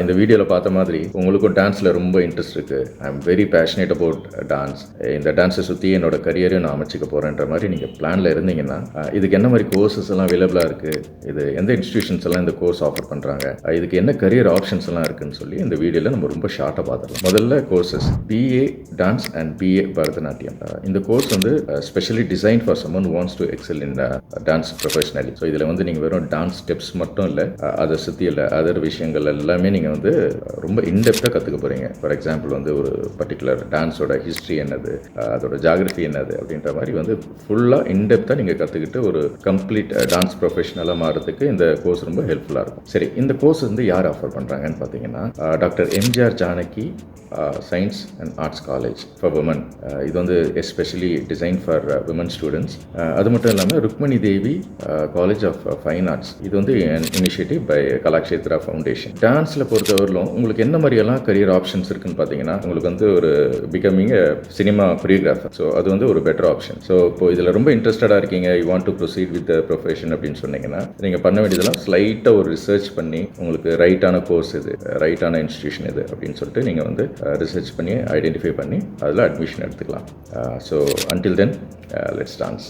இந்த வீடியோவில் பார்த்த மாதிரி உங்களுக்கும் டான்ஸில் ரொம்ப இன்ட்ரெஸ்ட் இருக்குது, I am very passionate about dance, இந்த டான்ஸை சுற்றி என்னோட கரியரையும் நான் அமைச்சிக்க போகிறேன்ற மாதிரி நீங்கள் பிளானில் இருந்தீங்கன்னா இதுக்கு என்ன மாதிரி கோர்சஸ் எல்லாம் அவைலபிளாக இருக்குது, இது எந்த இன்ஸ்டியூஷன்ஸ் எல்லாம் இந்த கோர்ஸ் ஆஃபர் பண்ணுறாங்க, இதுக்கு என்ன கரியர் ஆப்ஷன்ஸ் எல்லாம் இருக்குன்னு சொல்லி இந்த வீடியோவில் நம்ம ரொம்ப ஷார்ட்டாக பார்த்துக்கலாம். முதல்ல courses BA dance and BA Bharatanatyam. இந்த கோர்ஸ் வந்து specially design for summon who wants to excel in dance professionally. So இதில் வந்து நீங்கள் வெறும் டான்ஸ் ஸ்டெப்ஸ் மட்டும் இல்லை, அதை சுற்றி இல்லை அதர் விஷயங்கள் எல்லாமே நீங்கள் வந்து ரொம்ப இன்டெப்த்தாக கற்றுக்க போகிறீங்க. ஃபார் எக்ஸாம்பிள் வந்து ஒரு பர்டிகுலர் டான்ஸோட ஹிஸ்ட்ரி என்னது, அதோட ஜாகிரஃபி என்னது அப்படின்ற மாதிரி வந்து ஃபுல்லாக இன்டெப்த்தாக நீங்கள் கற்றுக்கிட்டு ஒரு கம்ப்ளீட் டான்ஸ் ப்ரொஃபஷனலாக மாறதுக்கு இந்த கோர்ஸ் ரொம்ப ஹெல்ப்ஃபுல்லாக இருக்கும். சரி, இந்த கோர்ஸ் வந்து யார் ஆஃபர் பண்ணுறாங்கன்னு பார்த்தீங்கன்னா doctor MGR Janaki science and arts college for women. இது வந்து especially design for women students. அது மட்டும் இல்லாமல் ருக்மணி தேவி காலேஜ் ஆஃப் ஃபைன் ஆர்ட்ஸ். இது வந்து இனிஷியேட்டிவ் பை கலாக்ஷேத்ரா ஃபவுண்டேஷன். டான்ஸில் பொறுத்தவரையிலும் உங்களுக்கு என்ன மாதிரியெல்லாம் கரியர் ஆப்ஷன்ஸ் இருக்குன்னு பார்த்தீங்கன்னா, உங்களுக்கு வந்து ஒரு பிகமிங் சினிமா கொரியோகிராஃபர், ஸோ அது வந்து ஒரு பெட்டர் ஆப்ஷன். ஸோ இப்போ இதில் ரொம்ப இன்ட்ரெஸ்டடாக இருக்கீங்க, you want to proceed with profession அப்படின்னு சொன்னீங்கன்னா நீங்கள் பண்ண வேண்டியதெல்லாம் ஸ்லைட்டாக ஒரு ரிசர்ச் பண்ணி உங்களுக்கு ரைட்டான கோர்ஸ் இது, ரைட்டான இன்ஸ்டியூஷன் இது அப்படின்னு சொல்லிட்டு நீங்கள் வந்து ரிசர்ச் பண்ணி ஐடென்டிஃபை பண்ணி அதில் அட்மிஷன் எடுத்துக்கலாம். So until then let's dance.